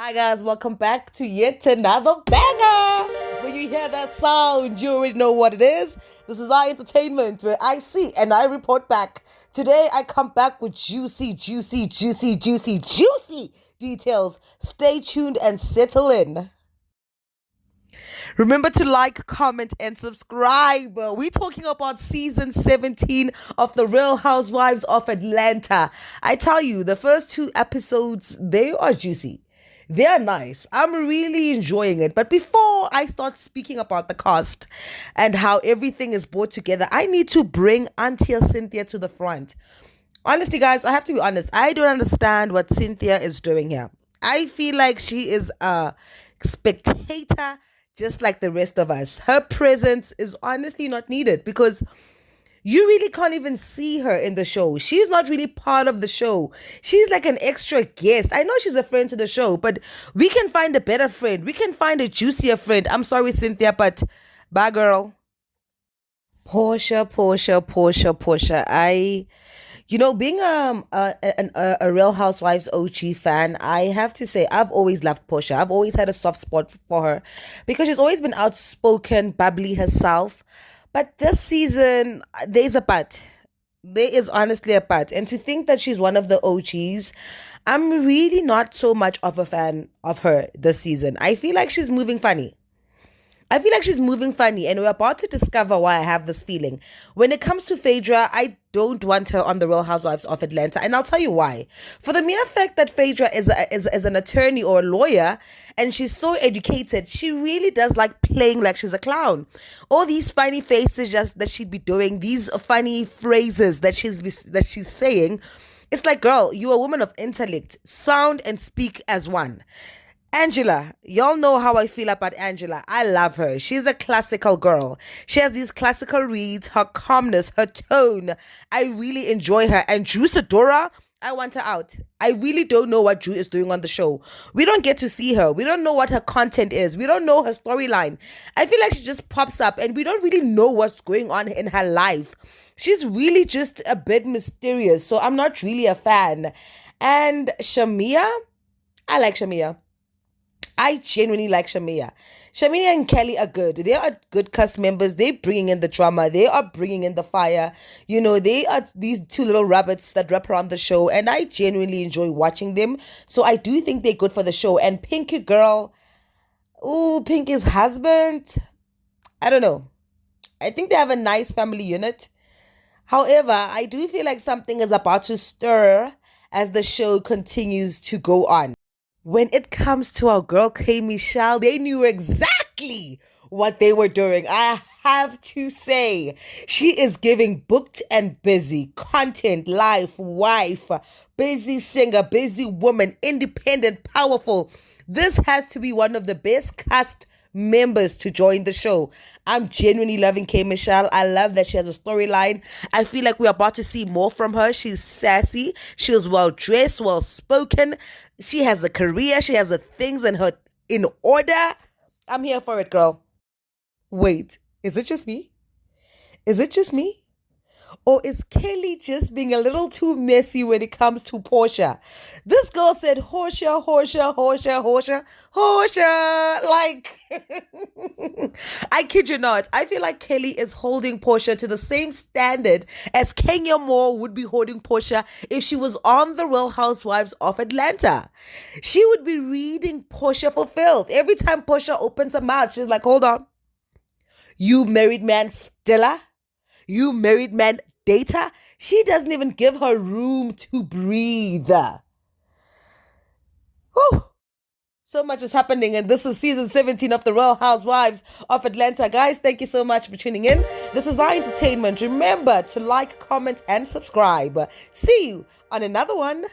Hi guys, welcome back to yet another banger. When you hear that sound, you already know what it is. This is our entertainment where I see and I report back. Today I come back with juicy details. Stay tuned and settle in. Remember to like, comment, and subscribe. We're talking about season 17 of The Real Housewives of Atlanta. I tell you, the first two episodes, they are juicy. They're nice. I'm really enjoying it. But before I start speaking about the cast and how everything is brought together, I need to bring Auntie Cynthia to the front. Honestly, guys, I have to be honest. I don't understand what Cynthia is doing here. I feel like she is a spectator just like the rest of us. Her presence is honestly not needed because you really can't even see her in the show. She's not really part of the show. She's like an extra guest. I know she's a friend to the show, but we can find a better friend. We can find a juicier friend. I'm sorry, Cynthia, but bye, girl. Portia. Being a Real Housewives OG fan, I have to say I've always loved Portia. I've always had a soft spot for her because she's always been outspoken, bubbly herself. But this season, there's a but. There is honestly a but. And to think that she's one of the OGs, I'm really not so much of a fan of her this season. I feel like she's moving funny, and we're about to discover why I have this feeling. When it comes to Phaedra, I don't want her on the Real Housewives of Atlanta, and I'll tell you why. For the mere fact that Phaedra is an attorney or a lawyer, and she's so educated, she really does like playing like she's a clown. All these funny faces just that she'd be doing, these funny phrases that she's saying, it's like, girl, you're a woman of intellect. Sound and speak as one. Angela, y'all know how I feel about Angela. I love her. She's a classical girl. She has these classical reads, her calmness, her tone. I really enjoy her. And Drew Sidora, I want her out. I really don't know what Drew is doing on the show. We don't get to see her. We don't know what her content is. We don't know her storyline. I feel like she just pops up and we don't really know what's going on in her life. She's really just a bit mysterious. So I'm not really a fan. And Shamia, I like Shamia. I genuinely like Shamia. Shamia and Kelly are good. They are good cast members. They're bringing in the drama. They are bringing in the fire. You know, they are these two little rabbits that wrap around the show. And I genuinely enjoy watching them. So I do think they're good for the show. And Pinky girl, Pinky's husband, I don't know. I think they have a nice family unit. However, I do feel like something is about to stir as the show continues to go on. When it comes to our girl K. Michelle, they knew exactly what they were doing. I have to say, she is giving booked and busy content, life, wife, busy singer, busy woman, independent, powerful. This has to be one of the best cast members to join the show. I'm genuinely loving K. Michelle. I love that she has a storyline. I feel like we're about to see more from her. She's sassy. She's well dressed, well spoken. She has a career. She has the things in order. I'm here for it, girl. Wait, is it just me? Is it just me? Or is Kelly just being a little too messy when it comes to Portia? This girl said, Horsha. Like, I kid you not. I feel like Kelly is holding Portia to the same standard as Kenya Moore would be holding Portia if she was on the Real Housewives of Atlanta. She would be reading Portia for filth. Every time Portia opens her mouth, she's like, hold on. You married man Stella? You married man Data? She doesn't even give her room to breathe. Whew. So much is happening, and this is season 17 of The Real Housewives of Atlanta. Guys, thank you so much for tuning in. This is our entertainment. Remember to like, comment, and subscribe. See you on another one.